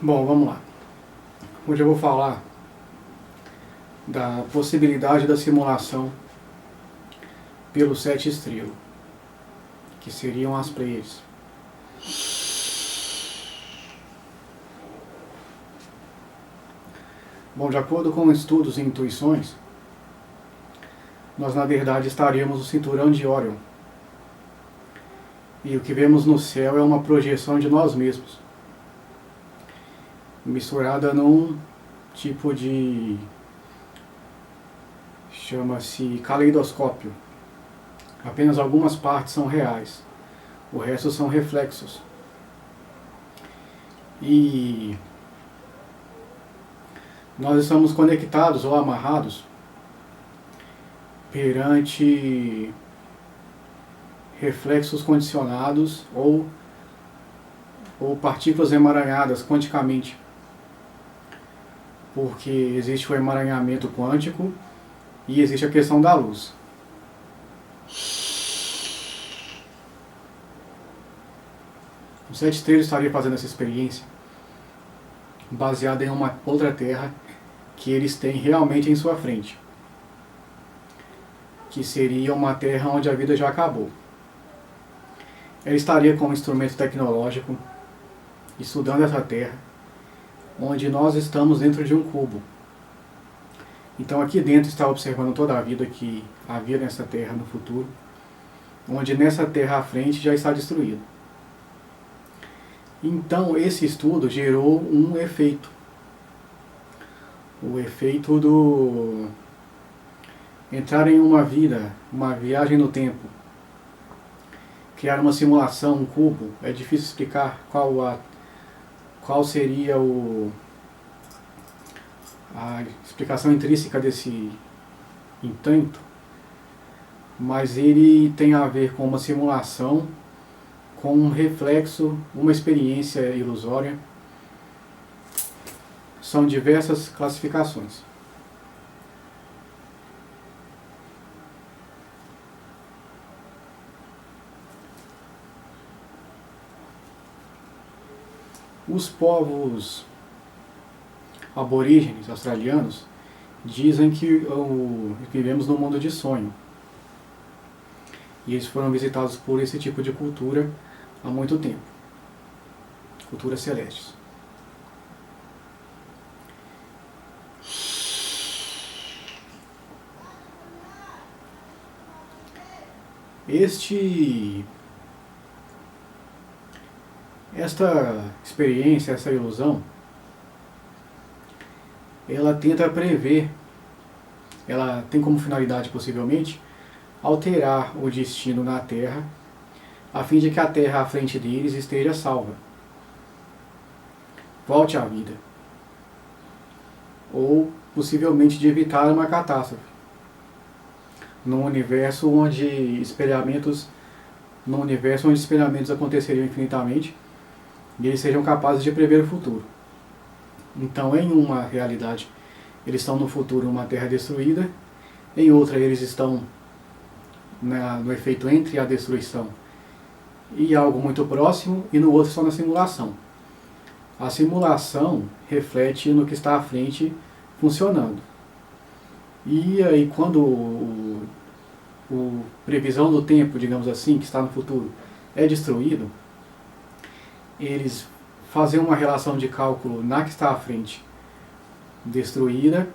Bom, vamos lá. Hoje eu vou falar da possibilidade da simulação pelo sete estrelo, que seriam as Pleiades. Bom, de acordo com estudos e intuições, nós na verdade estaríamos no cinturão de Órion. E o que vemos no céu é uma projeção de nós mesmos, misturada num tipo de... chama-se caleidoscópio. Apenas algumas partes são reais, o resto são reflexos. E nós estamos conectados ou amarrados perante reflexos condicionados ou partículas emaranhadas quanticamente, porque existe o emaranhamento quântico e existe a questão da luz. O sete estrelas estaria fazendo essa experiência baseada em uma outra terra que eles têm realmente em sua frente, que seria uma terra onde a vida já acabou. Ele estaria com um instrumento tecnológico estudando essa terra, onde nós estamos dentro de um cubo. Então aqui dentro está observando toda a vida que havia nessa terra no futuro, onde nessa terra à frente já está destruído. Então esse estudo gerou um efeito. O efeito do entrar em uma vida, uma viagem no tempo. Criar uma simulação, um cubo. É difícil explicar qual seria a explicação intrínseca desse intento, mas ele tem a ver com uma simulação, com um reflexo, uma experiência ilusória. São diversas classificações. Os povos aborígenes australianos dizem que vivemos num mundo de sonho. E eles foram visitados por esse tipo de cultura há muito tempo. Culturas celestes. Esta experiência, essa ilusão, ela tenta prever, ela tem como finalidade possivelmente alterar o destino na Terra, a fim de que a Terra à frente deles esteja salva, volte à vida, ou possivelmente de evitar uma catástrofe, num universo onde experimentos aconteceriam infinitamente e eles sejam capazes de prever o futuro. Então, em uma realidade, eles estão no futuro, uma Terra destruída. Em outra, eles estão no efeito entre a destruição e algo muito próximo, e no outro estão na simulação. A simulação reflete no que está à frente funcionando. E aí, quando o previsão do tempo, digamos assim, que está no futuro, é destruído, eles fazem uma relação de cálculo na que está à frente destruída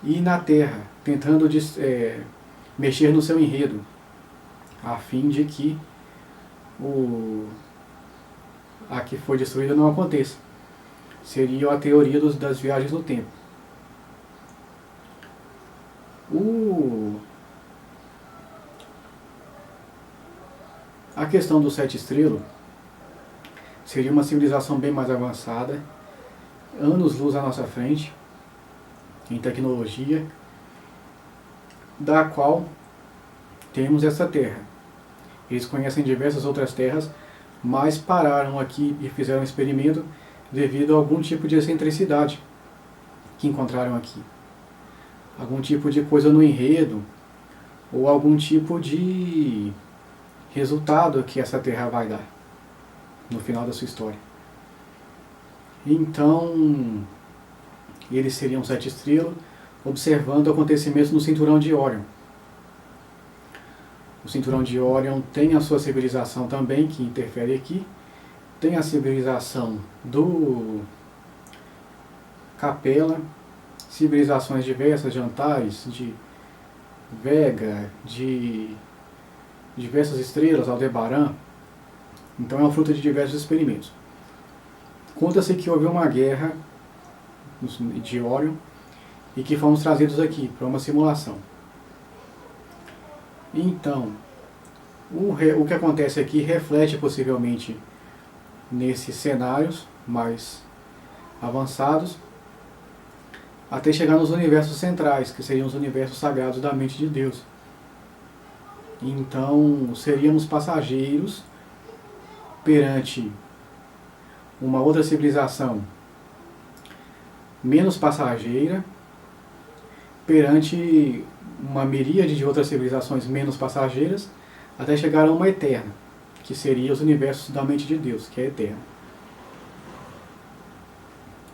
e na Terra, tentando mexer no seu enredo, a fim de que a que foi destruída não aconteça. Seria a teoria das viagens no tempo. A questão do sete estrelo seria uma civilização bem mais avançada, anos-luz à nossa frente, em tecnologia, da qual temos essa Terra. Eles conhecem diversas outras terras, mas pararam aqui e fizeram um experimento devido a algum tipo de excentricidade que encontraram aqui. Algum tipo de coisa no enredo, ou algum tipo de resultado que essa Terra vai dar. no final da sua história. Então, eles seriam 7 estrelas, observando acontecimentos no cinturão de Órion. O cinturão de Órion tem a sua civilização também, que interfere aqui. Tem a civilização do Capela, civilizações diversas de Antares, de Vega, de diversas estrelas, Aldebaran. Então é um fruto de diversos experimentos. Conta-se que houve uma guerra de Órion e que fomos trazidos aqui para uma simulação. Então, o que acontece aqui reflete possivelmente nesses cenários mais avançados, até chegar nos universos centrais, que seriam os universos sagrados da mente de Deus. Então, seríamos passageiros perante uma outra civilização menos passageira, perante uma miríade de outras civilizações menos passageiras, até chegar a uma eterna, que seria os universos da mente de Deus, que é eterno.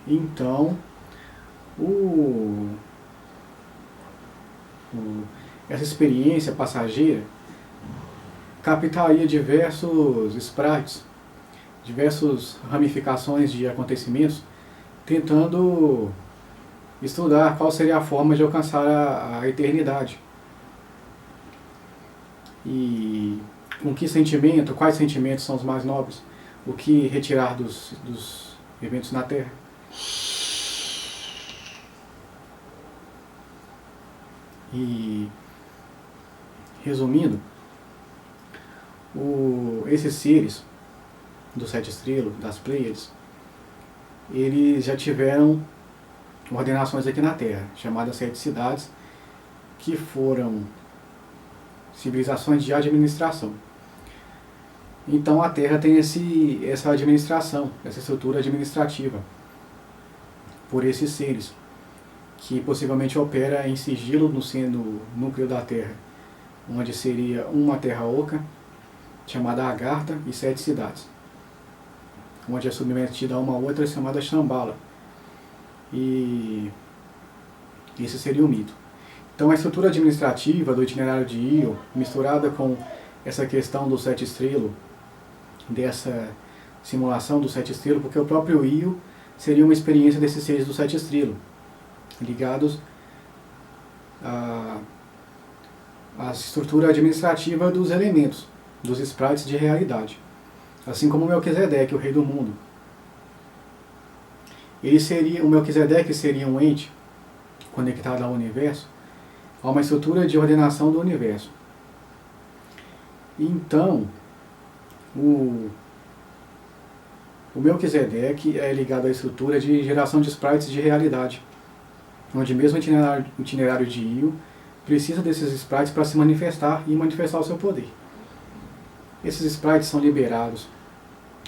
Então, essa experiência passageira captaria diversos sprites, diversas ramificações de acontecimentos, tentando estudar qual seria a forma de alcançar a eternidade. E com que sentimento, quais sentimentos são os mais nobres, o que retirar dos eventos na Terra. E, resumindo, esses seres dos 7 estrelas, das Pleiades, eles já tiveram ordenações aqui na Terra, chamadas 7 cidades, que foram civilizações de administração. Então a Terra tem essa administração, essa estrutura administrativa, por esses seres, que possivelmente opera em sigilo no núcleo da Terra, onde seria uma Terra Oca, chamada Agartha, e 7 cidades, onde é submetida a uma outra chamada Shambhala. E esse seria o mito. Então a estrutura administrativa do itinerário de Io, misturada com essa questão do 7 estrelas, dessa simulação do 7 estrelas, porque o próprio Io seria uma experiência desses seres do 7 estrelas, ligados à estrutura administrativa dos elementos, dos sprites de realidade. Assim como o Melquisedeque, o rei do mundo. O Melquisedeque seria um ente conectado ao universo, a uma estrutura de ordenação do universo. Então, o Melquisedeque é ligado à estrutura de geração de sprites de realidade, onde mesmo o itinerário de Io precisa desses sprites para se manifestar e manifestar o seu poder. Esses sprites são liberados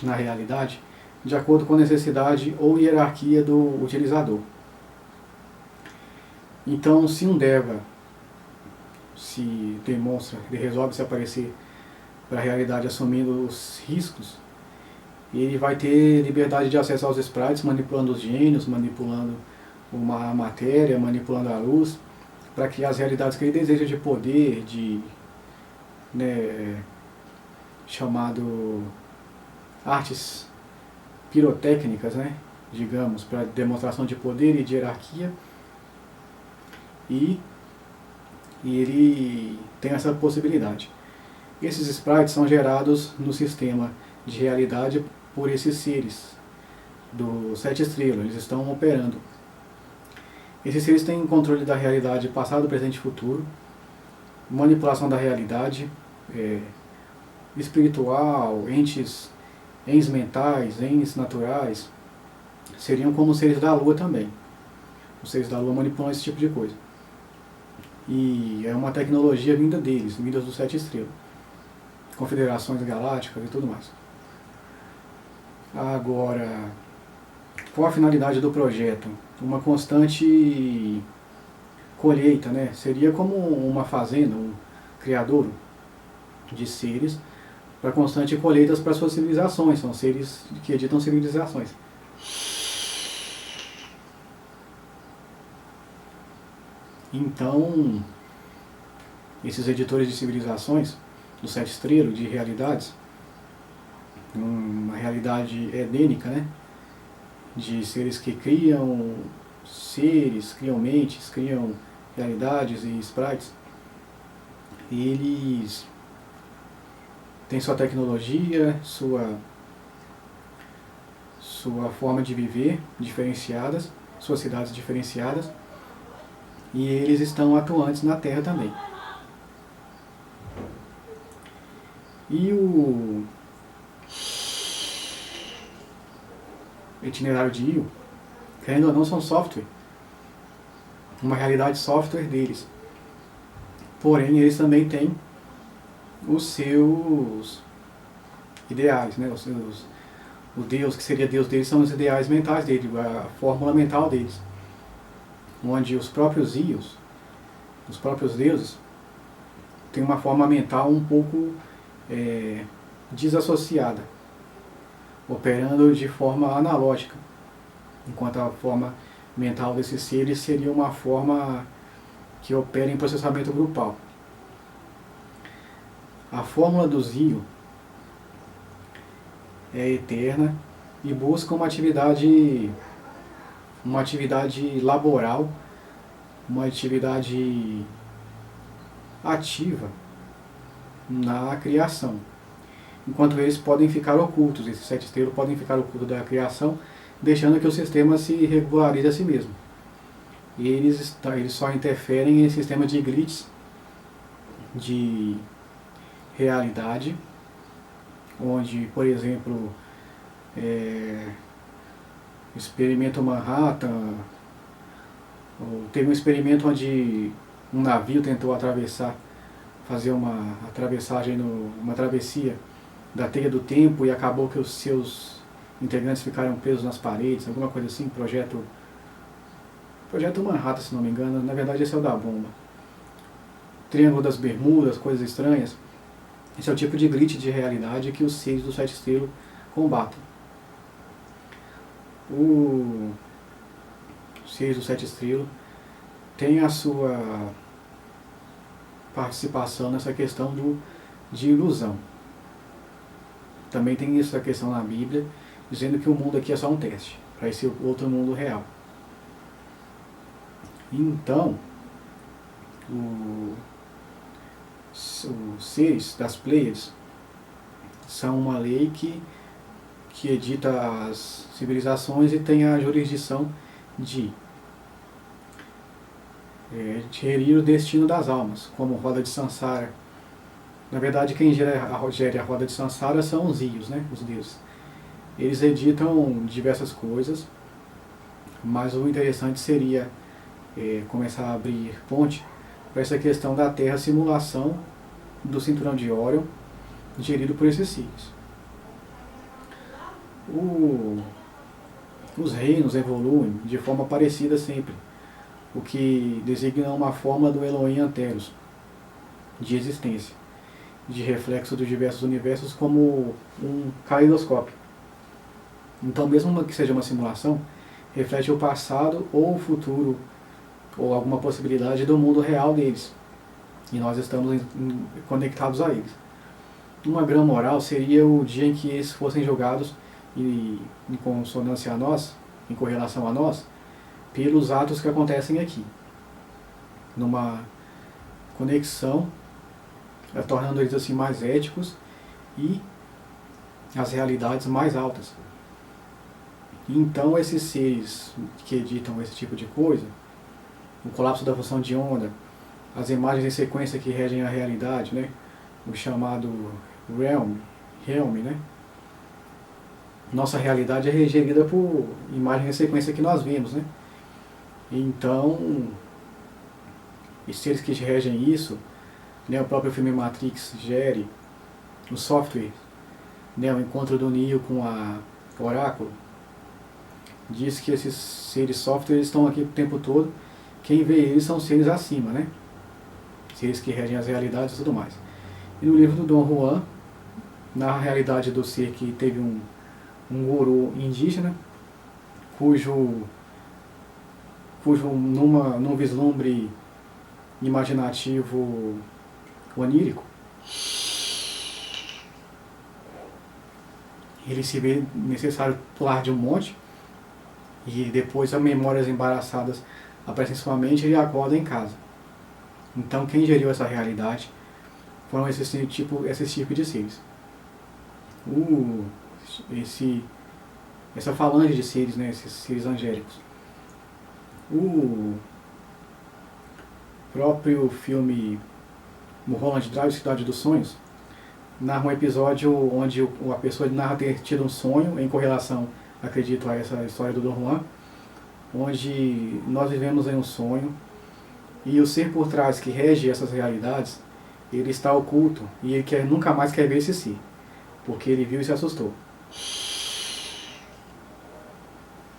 na realidade de acordo com a necessidade ou hierarquia do utilizador. Então, se um Deva se demonstra, ele resolve se aparecer para a realidade assumindo os riscos, ele vai ter liberdade de acesso aos sprites, manipulando os gênios, manipulando uma matéria, manipulando a luz, para criar as realidades que ele deseja de poder, chamado artes pirotécnicas, digamos, para demonstração de poder e de hierarquia. E ele tem essa possibilidade. Esses sprites são gerados no sistema de realidade por esses seres do 7 estrelas, eles estão operando. Esses seres têm controle da realidade passado, presente e futuro, manipulação da realidade espiritual, entes mentais, entes naturais, seriam como os seres da Lua também. Os seres da Lua manipulam esse tipo de coisa. E é uma tecnologia vinda deles, vinda dos 7 estrelas, confederações galácticas e tudo mais. Agora, qual a finalidade do projeto? Uma constante colheita, Seria como uma fazenda, um criadouro de seres, para constante colheitas para suas civilizações, são seres que editam civilizações. Então, esses editores de civilizações, do sete estrelas, de realidades, uma realidade edênica, né? De seres que criam seres, criam mentes, criam realidades e sprites. Eles têm sua tecnologia, sua forma de viver diferenciadas, suas cidades diferenciadas, e eles estão atuantes na Terra também. E o itinerário de Io, querendo ou não, são software, uma realidade software deles. Porém, eles também têm os seus ideais, né? O Deus, que seria Deus deles, são os ideais mentais deles, a fórmula mental deles. Onde os próprios Ios, os próprios deuses, têm uma forma mental um pouco desassociada, operando de forma analógica, enquanto a forma mental desses seres seria uma forma que opera em processamento grupal. A fórmula do Zio é eterna e busca uma atividade laboral, uma atividade ativa na criação. Enquanto eles podem ficar ocultos, esses sete estrelas podem ficar ocultos da criação, deixando que o sistema se regularize a si mesmo. E eles só interferem em sistemas de glitches, de realidade, onde, por exemplo, experimento Manhattan, teve um experimento onde um navio tentou fazer uma travessia da teia do tempo, e acabou que os seus integrantes ficaram presos nas paredes, alguma coisa assim, projeto Manhattan, se não me engano. Na verdade esse é o da bomba. Triângulo das Bermudas, coisas estranhas. Esse é o tipo de glitch de realidade que os seres do sete estrelas combatem. Os seres do sete estrelas têm a sua participação nessa questão de ilusão. Também tem essa questão na Bíblia, dizendo que o mundo aqui é só um teste, para esse outro mundo real. Então, os seres das Pleiades são uma lei que edita as civilizações e tem a jurisdição de gerir o destino das almas, como roda de Sansara. Na verdade, quem gere a roda de Sansara são os Ios, né, os deuses. Eles editam diversas coisas, mas o interessante seria começar a abrir ponte para essa questão da Terra, simulação do cinturão de Órion, gerido por esses signos. Os reinos evoluem de forma parecida sempre, o que designa uma forma do Elohim Anteros, de existência, de reflexo dos diversos universos, como um caleidoscópio. Então, mesmo que seja uma simulação, reflete o passado ou o futuro, ou alguma possibilidade do mundo real deles, e nós estamos conectados a eles. Uma grã moral seria o dia em que eles fossem julgados em consonância a nós, em correlação a nós, pelos atos que acontecem aqui, numa conexão, tornando eles assim mais éticos e as realidades mais altas. Então esses seres que editam esse tipo de coisa, o colapso da função de onda, as imagens em sequência que regem a realidade, né? O chamado realm, né? Nossa realidade é regerida por imagens em sequência que nós vemos, né? Então, os seres que regem isso, né, o próprio filme Matrix gere, o software, né, o encontro do Neo com a Oráculo, diz que esses seres software estão aqui o tempo todo. Quem vê eles são seres acima, né? Seres que regem as realidades e tudo mais. E no livro do Dom Juan, na realidade do ser que teve um guru indígena, cujo num vislumbre imaginativo onírico, ele se vê necessário pular de um monte e depois as memórias embaraçadas aparecem em sua mente e ele acorda em casa. Então quem geriu essa realidade foram esses tipos de seres. Essa falange de seres, né, esses seres angélicos. O próprio filme Mulholland Drive, Cidade dos Sonhos, narra um episódio onde a pessoa narra ter tido um sonho em correlação, acredito, a essa história do Don Juan, onde nós vivemos em um sonho e o ser por trás que rege essas realidades, ele está oculto e ele nunca mais quer ver esse ser, porque ele viu e se assustou.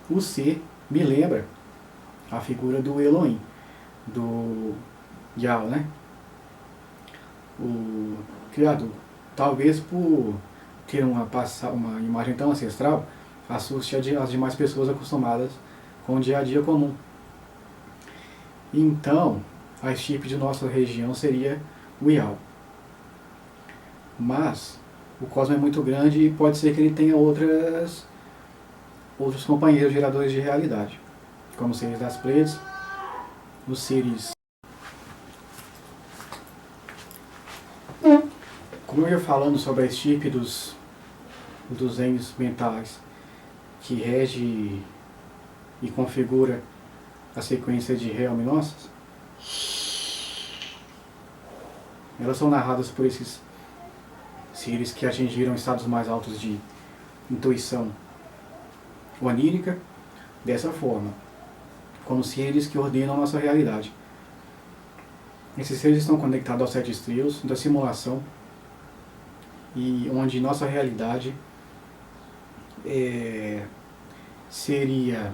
O ser me lembra a figura do Elohim, do Yahweh, né? O Criador. Talvez por ter uma imagem tão ancestral, assuste as demais pessoas acostumadas com o dia a dia comum. Então, a chip de nossa região seria o Yahweh. Mas o cosmos é muito grande e pode ser que ele tenha outros companheiros geradores de realidade, como os seres das Pleiades, os seres... Como eu ia falando sobre a chip dos entes mentais que rege e configura a sequência de realme nossas, elas são narradas por esses seres que atingiram estados mais altos de intuição onírica, dessa forma, como seres que ordenam a nossa realidade. Esses seres estão conectados aos 7 estrelas da simulação, e onde nossa realidade seria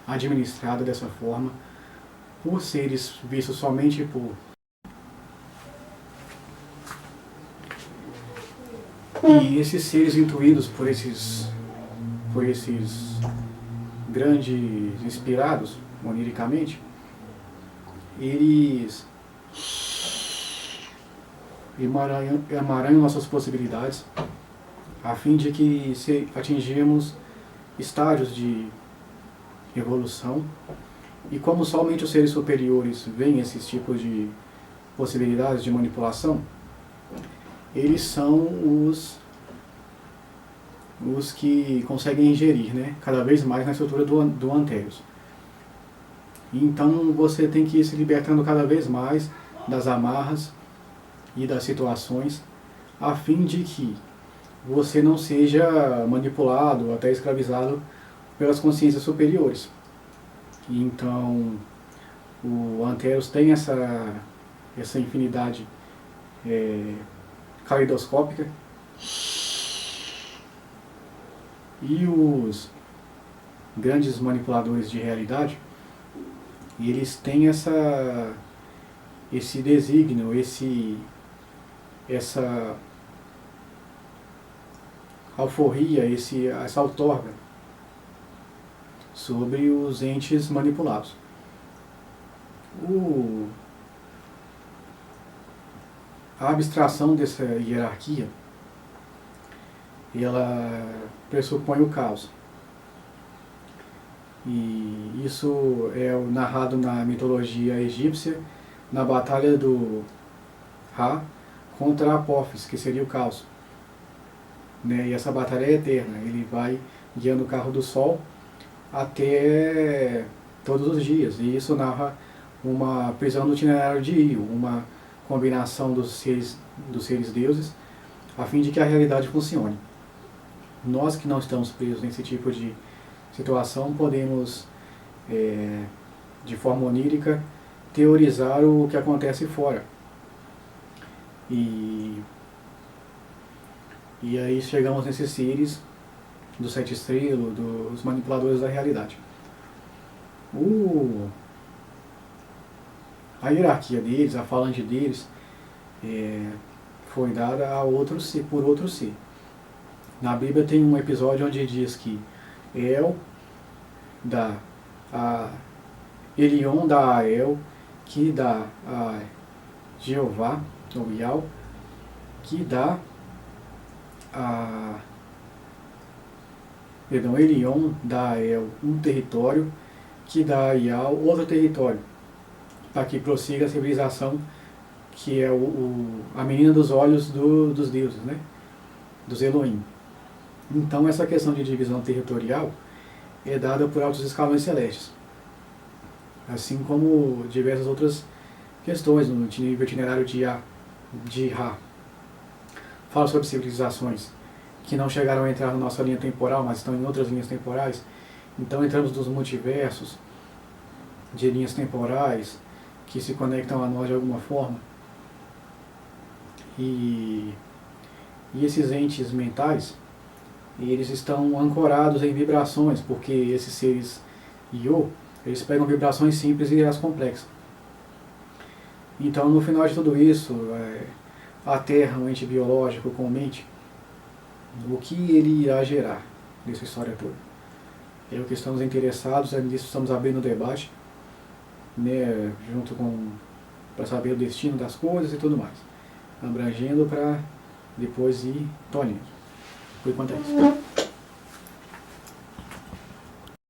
administrada dessa forma por seres vistos somente por... E esses seres intuídos por esses grandes inspirados oniricamente, eles emaranham nossas possibilidades a fim de que atingirmos estágios de evolução. E como somente os seres superiores veem esses tipos de possibilidades de manipulação, eles são os que conseguem ingerir, né, cada vez mais na estrutura do Antares. Então você tem que ir se libertando cada vez mais das amarras e das situações, a fim de que você não seja manipulado ou até escravizado pelas consciências superiores. Então o Antares tem essa infinidade caleidoscópica, e os grandes manipuladores de realidade, eles têm esse desígnio, essa alforria, essa outorga sobre os entes manipulados. A abstração dessa hierarquia, ela pressupõe o caos. E isso é narrado na mitologia egípcia, na batalha do Ra contra Apófis, que seria o caos. Né? E essa batalha é eterna, ele vai guiando o carro do sol até todos os dias. E isso narra uma prisão do itinerário de Io, uma combinação dos seres deuses, a fim de que a realidade funcione. Nós que não estamos presos nesse tipo de situação, podemos, de forma onírica, teorizar o que acontece fora. E aí chegamos nesses seres dos 7 estrelas, dos manipuladores da realidade. A hierarquia deles, a falange deles, foi dada a outro ser, por outro ser. Na Bíblia tem um episódio onde diz que El dá a Elion dá a El, que dá a Jeová, ou Yal, que dá a perdão, Elion dá a El um território, que dá a Yal outro território, para que prossiga a civilização, que é a menina dos olhos dos deuses, né? Dos Elohim. Então essa questão de divisão territorial é dada por altos escalões celestes, assim como diversas outras questões no nível itinerário de Ra. Fala sobre civilizações que não chegaram a entrar na nossa linha temporal, mas estão em outras linhas temporais. Então entramos nos multiversos de linhas temporais que se conectam a nós de alguma forma. E esses entes mentais, eles estão ancorados em vibrações, porque esses seres Yo, eles pegam vibrações simples e as complexas. Então, no final de tudo isso, a Terra, um ente biológico com mente, o que ele irá gerar nessa história toda? É o que estamos interessados, é nisso estamos abrindo o debate, né, junto com, para saber o destino das coisas e tudo mais, abrangendo para depois ir tolhendo. Por enquanto é isso.